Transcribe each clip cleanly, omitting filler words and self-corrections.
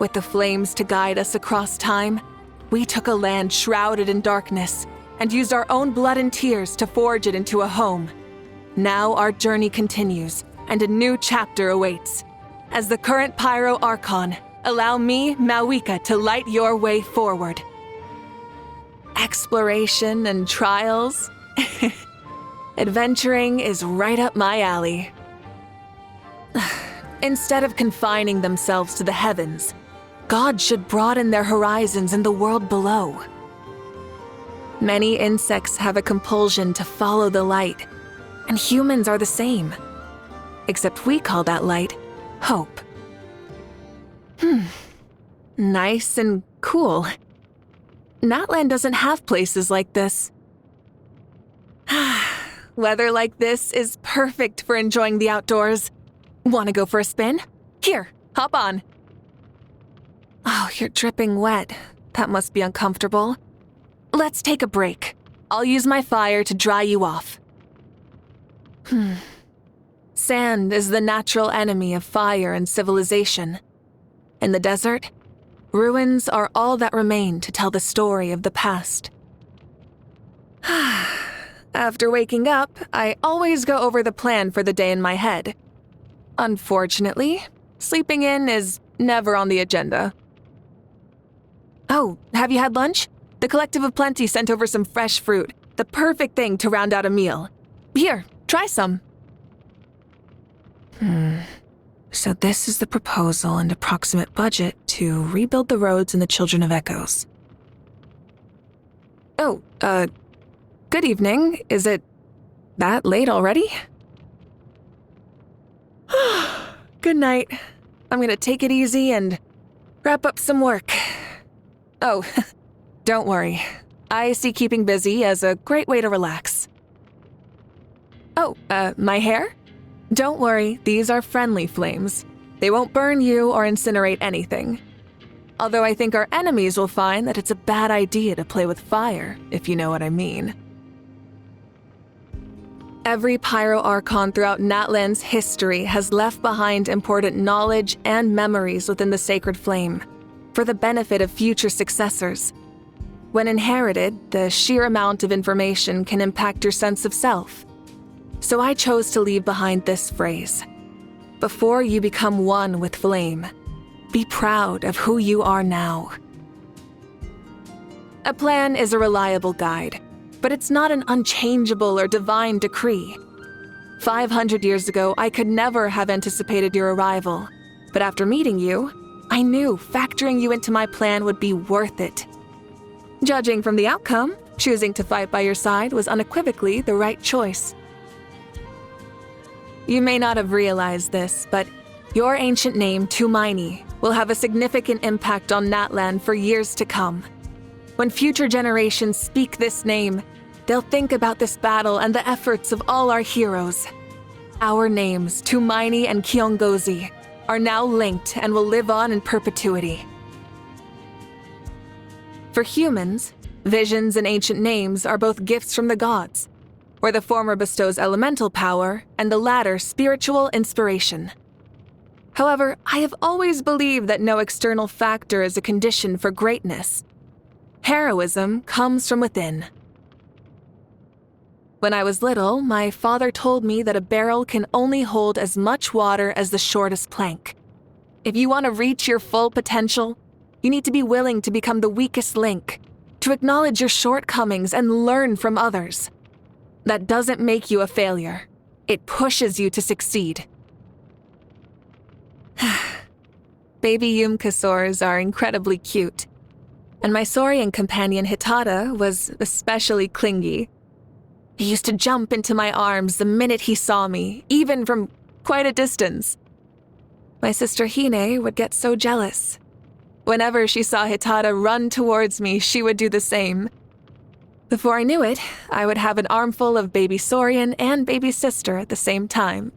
With the flames to guide us across time, we took a land shrouded in darkness and used our own blood and tears to forge it into a home. Now our journey continues, and a new chapter awaits. As the current Pyro Archon, allow me, MAVUİKA, to light your way forward. Exploration and trials? Adventuring is right up my alley. Instead of confining themselves to the heavens, God should broaden their horizons in the world below. Many insects have a compulsion to follow the light, and humans are the same. Except we call that light hope. Nice and cool. Natlan doesn't have places like this. Weather like this is perfect for enjoying the outdoors. Want to go for a spin? Here, hop on. Oh, you're dripping wet. That must be uncomfortable. Let's take a break. I'll use my fire to dry you off. Sand is the natural enemy of fire and civilization. In the desert, ruins are all that remain to tell the story of the past. After waking up, I always go over the plan for the day in my head. Unfortunately, sleeping in is never on the agenda. Oh, have you had lunch? The Collective of Plenty sent over some fresh fruit, the perfect thing to round out a meal. Here, try some. So this is the proposal and approximate budget to rebuild the roads in the Children of Echoes. Oh, good evening. Is it that late already? Good night. I'm gonna take it easy and wrap up some work. Oh, don't worry. I see keeping busy as a great way to relax. Oh, my hair? Don't worry, these are friendly flames. They won't burn you or incinerate anything. Although I think our enemies will find that it's a bad idea to play with fire, if you know what I mean. Every Pyro Archon throughout Natlan's history has left behind important knowledge and memories within the sacred flame, for the benefit of future successors. When inherited, the sheer amount of information can impact your sense of self. So I chose to leave behind this phrase. Before you become one with flame, be proud of who you are now. A plan is a reliable guide, but it's not an unchangeable or divine decree. 500 years ago, I could never have anticipated your arrival, but after meeting you, I knew factoring you into my plan would be worth it. Judging from the outcome, choosing to fight by your side was unequivocally the right choice. You may not have realized this, but your ancient name, Tumaini, will have a significant impact on Natlan for years to come. When future generations speak this name, they'll think about this battle and the efforts of all our heroes. Our names, Tumaini and Kiongozi, are now linked and will live on in perpetuity. For humans, visions and ancient names are both gifts from the gods, where the former bestows elemental power and the latter spiritual inspiration. However, I have always believed that no external factor is a condition for greatness. Heroism comes from within. When I was little, my father told me that a barrel can only hold as much water as the shortest plank. If you want to reach your full potential, you need to be willing to become the weakest link, to acknowledge your shortcomings and learn from others. That doesn't make you a failure. It pushes you to succeed. Baby Yumkasaurs are incredibly cute, and my saurian companion Hitada was especially clingy. He used to jump into my arms the minute he saw me, even from quite a distance. My sister Hine would get so jealous. Whenever she saw Hitada run towards me, she would do the same. Before I knew it, I would have an armful of baby saurian and baby sister at the same time.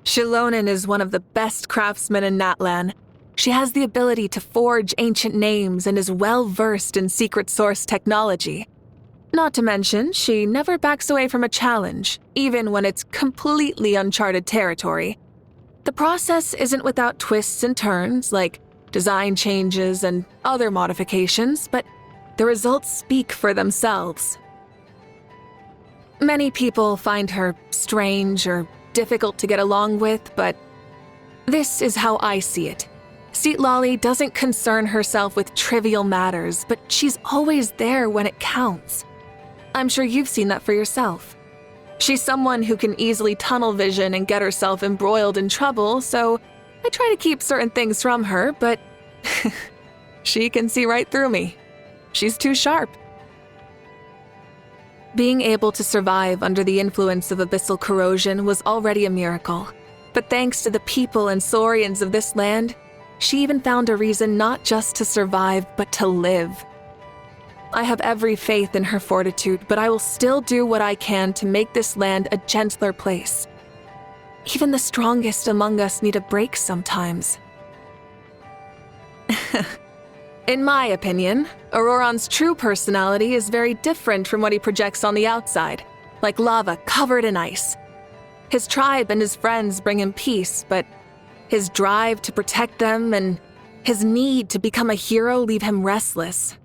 Shilonen is one of the best craftsmen in Natlan. She has the ability to forge ancient names and is well-versed in secret source technology. Not to mention, she never backs away from a challenge, even when it's completely uncharted territory. The process isn't without twists and turns, like design changes and other modifications, but the results speak for themselves. Many people find her strange or difficult to get along with, but this is how I see it. Seat Lolly doesn't concern herself with trivial matters, but she's always there when it counts. I'm sure you've seen that for yourself. She's someone who can easily tunnel vision and get herself embroiled in trouble, so I try to keep certain things from her, but she can see right through me. She's too sharp. Being able to survive under the influence of abyssal corrosion was already a miracle, but thanks to the people and saurians of this land, she even found a reason not just to survive, but to live. I have every faith in her fortitude, but I will still do what I can to make this land a gentler place. Even the strongest among us need a break sometimes. In my opinion, Auroron's true personality is very different from what he projects on the outside, like lava covered in ice. His tribe and his friends bring him peace, but his drive to protect them and his need to become a hero leave him restless.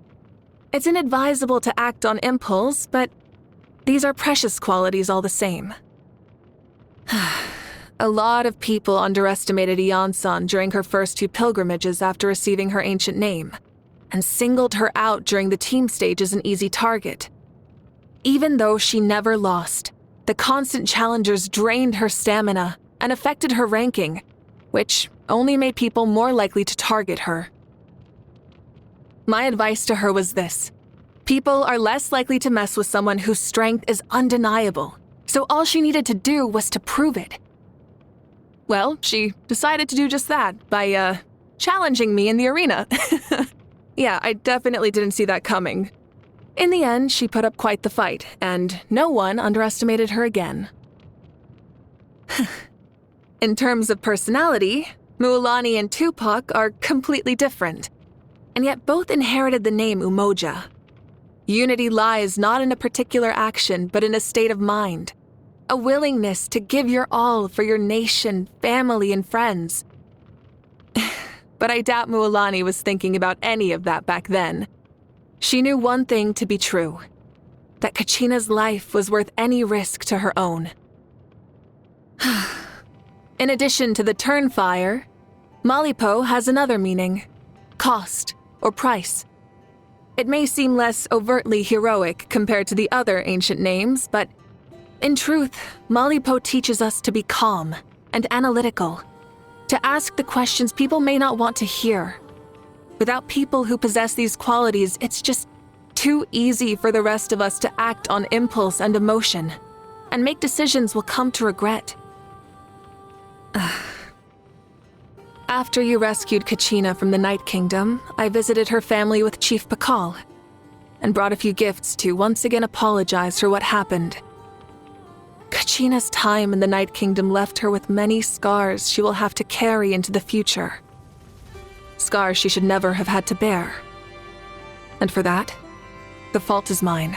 It's inadvisable to act on impulse, but these are precious qualities all the same. A lot of people underestimated Iansan during her first 2 pilgrimages after receiving her ancient name, and singled her out during the team stage as an easy target. Even though she never lost, the constant challengers drained her stamina and affected her ranking, which only made people more likely to target her. My advice to her was this: people are less likely to mess with someone whose strength is undeniable, so all she needed to do was to prove it. Well, she decided to do just that by, challenging me in the arena. Yeah, I definitely didn't see that coming. In the end, she put up quite the fight, and no one underestimated her again. In terms of personality, Mualani and Tupac are completely different, and yet both inherited the name Umoja. Unity lies not in a particular action, but in a state of mind. A willingness to give your all for your nation, family, and friends. But I doubt Mualani was thinking about any of that back then. She knew one thing to be true: that Kachina's life was worth any risk to her own. In addition to the turn fire, Malipo has another meaning: cost or price. It may seem less overtly heroic compared to the other ancient names, but in truth, Malipo teaches us to be calm and analytical, to ask the questions people may not want to hear. Without people who possess these qualities, it's just too easy for the rest of us to act on impulse and emotion, and make decisions we'll come to regret. After you rescued Kachina from the Night Kingdom, I visited her family with Chief Pakal, and brought a few gifts to once again apologize for what happened. Kachina's time in the Night Kingdom left her with many scars she will have to carry into the future. Scars she should never have had to bear. And for that, the fault is mine.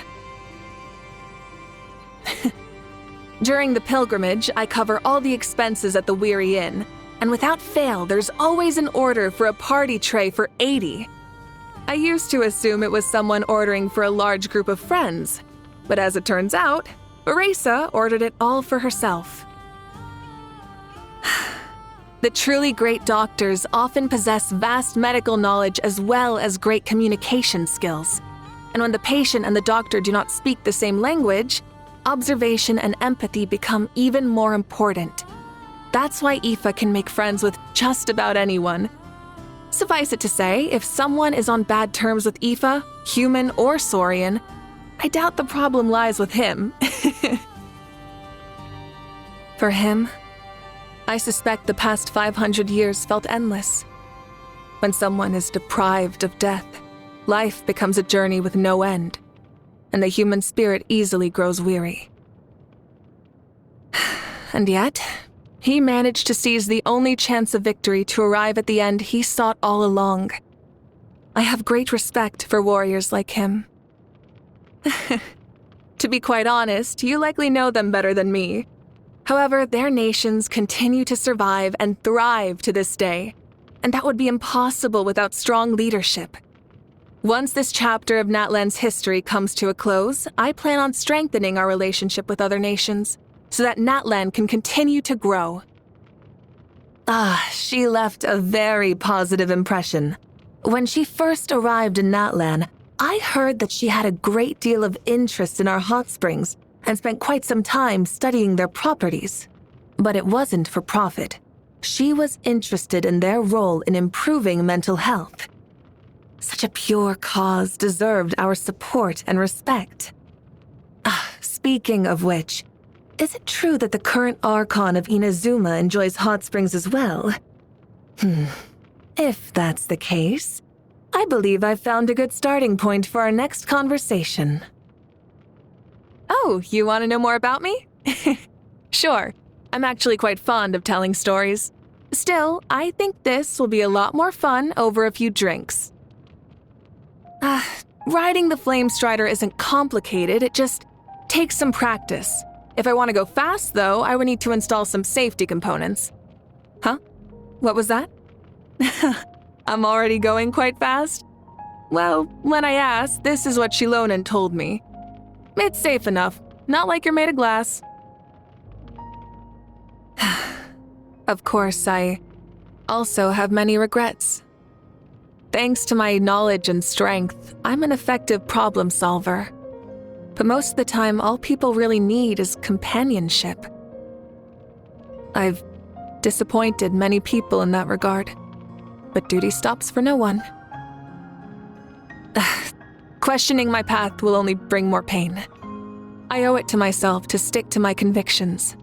During the pilgrimage, I cover all the expenses at the Weary Inn, and without fail, there's always an order for a party tray for 80. I used to assume it was someone ordering for a large group of friends, but as it turns out, Erasa ordered it all for herself. The truly great doctors often possess vast medical knowledge as well as great communication skills. And when the patient and the doctor do not speak the same language, observation and empathy become even more important. That's why Aoife can make friends with just about anyone. Suffice it to say, if someone is on bad terms with Aoife, human or Saurian, I doubt the problem lies with him. For him, I suspect the past 500 years felt endless. When someone is deprived of death, life becomes a journey with no end, and the human spirit easily grows weary. And yet, he managed to seize the only chance of victory to arrive at the end he sought all along. I have great respect for warriors like him. To be quite honest, you likely know them better than me. However, their nations continue to survive and thrive to this day, and that would be impossible without strong leadership. Once this chapter of Natlan's history comes to a close, I plan on strengthening our relationship with other nations, so that Natlan can continue to grow. She left a very positive impression. When she first arrived in Natlan, I heard that she had a great deal of interest in our hot springs and spent quite some time studying their properties. But it wasn't for profit. She was interested in their role in improving mental health. Such a pure cause deserved our support and respect. Speaking of which, is it true that the current Archon of Inazuma enjoys hot springs as well? If that's the case, I believe I've found a good starting point for our next conversation. Oh, you want to know more about me? Sure, I'm actually quite fond of telling stories. Still, I think this will be a lot more fun over a few drinks. Riding the Flame Strider isn't complicated, it just takes some practice. If I want to go fast, though, I would need to install some safety components. Huh? What was that? I'm already going quite fast? Well, when I asked, this is what Shilonen told me. It's safe enough, not like you're made of glass. Of course, I also have many regrets. Thanks to my knowledge and strength, I'm an effective problem solver. But most of the time, all people really need is companionship. I've disappointed many people in that regard, but duty stops for no one. Questioning my path will only bring more pain. I owe it to myself to stick to my convictions.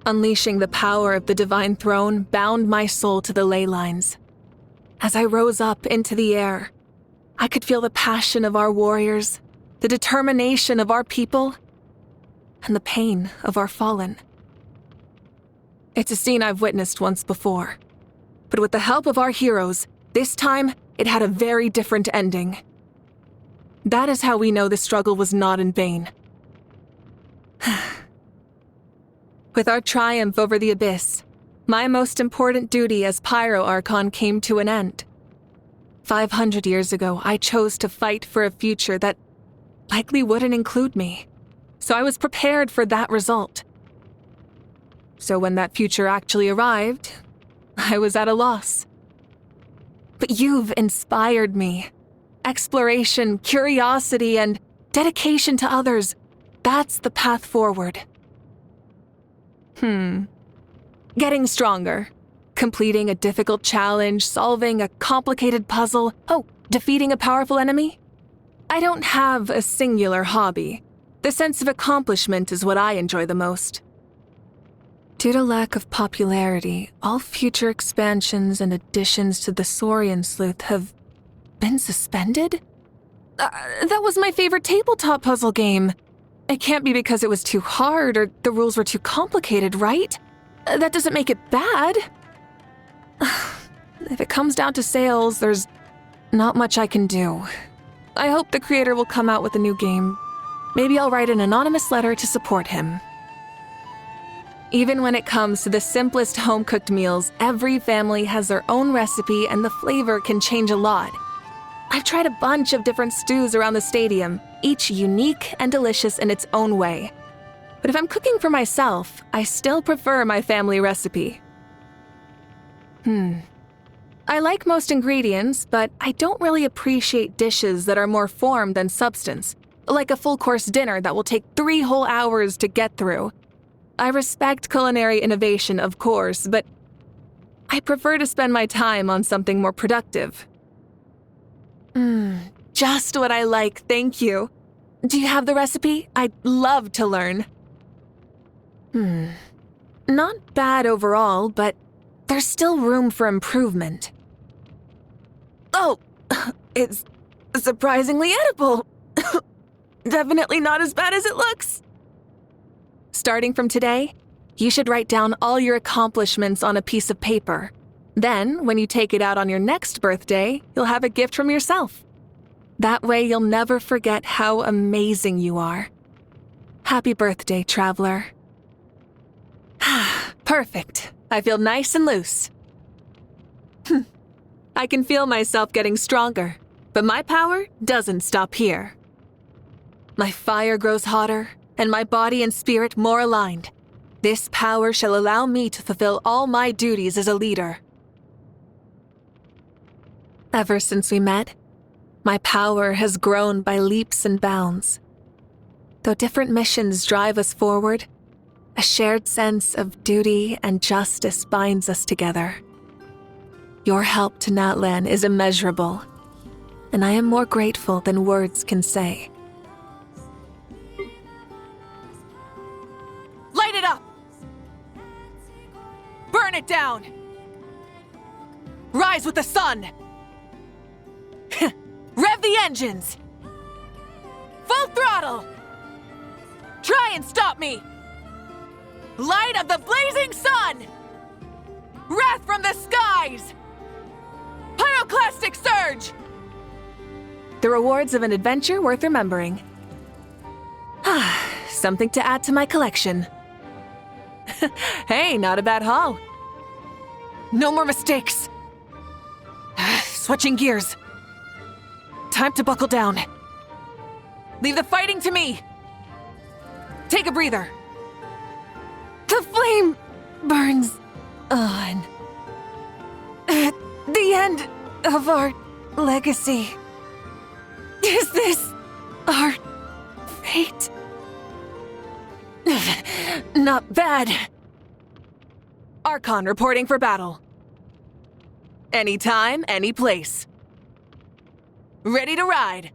Unleashing the power of the Divine Throne bound my soul to the ley lines. As I rose up into the air, I could feel the passion of our warriors, the determination of our people, and the pain of our fallen. It's a scene I've witnessed once before, but with the help of our heroes, this time it had a very different ending. That is how we know the struggle was not in vain. With our triumph over the Abyss, my most important duty as Pyro Archon came to an end. 500 years ago, I chose to fight for a future that likely wouldn't include me, so I was prepared for that result. So when that future actually arrived, I was at a loss. But you've inspired me. Exploration, curiosity, and dedication to others, that's the path forward. Getting stronger. Completing a difficult challenge, solving a complicated puzzle, defeating a powerful enemy? I don't have a singular hobby. The sense of accomplishment is what I enjoy the most. Due to lack of popularity, all future expansions and additions to the Saurian Sleuth have been suspended? That was my favorite tabletop puzzle game. It can't be because it was too hard or the rules were too complicated, right? That doesn't make it bad. If it comes down to sales, there's not much I can do. I hope the creator will come out with a new game. Maybe I'll write an anonymous letter to support him. Even when it comes to the simplest home-cooked meals, every family has their own recipe and the flavor can change a lot. I've tried a bunch of different stews around the stadium, each unique and delicious in its own way. But if I'm cooking for myself, I still prefer my family recipe. I like most ingredients, but I don't really appreciate dishes that are more form than substance, like a full-course dinner that will take 3 whole hours to get through. I respect culinary innovation, of course, but I prefer to spend my time on something more productive. Just what I like, thank you. Do you have the recipe? I'd love to learn. Not bad overall, but there's still room for improvement. Oh, it's surprisingly edible. Definitely not as bad as it looks. Starting from today, you should write down all your accomplishments on a piece of paper. Then, when you take it out on your next birthday, you'll have a gift from yourself. That way, you'll never forget how amazing you are. Happy birthday, traveler. Perfect. I feel nice and loose. I can feel myself getting stronger, but my power doesn't stop here. My fire grows hotter, and my body and spirit more aligned. This power shall allow me to fulfill all my duties as a leader. Ever since we met, my power has grown by leaps and bounds. Though different missions drive us forward, a shared sense of duty and justice binds us together. Your help to Natlan is immeasurable, and I am more grateful than words can say. Light it up! Burn it down! Rise with the sun! Rev the engines! Full throttle! Try and stop me! Light of the blazing sun! Wrath from the skies! Pyroclastic surge! The rewards of an adventure worth remembering. Something to add to my collection. Hey, not a bad haul. No more mistakes! Switching gears. Time to buckle down. Leave the fighting to me! Take a breather. The flame burns on. At the end of our legacy. Is this our fate? Not bad. Archon reporting for battle. Anytime, any place. Ready to ride.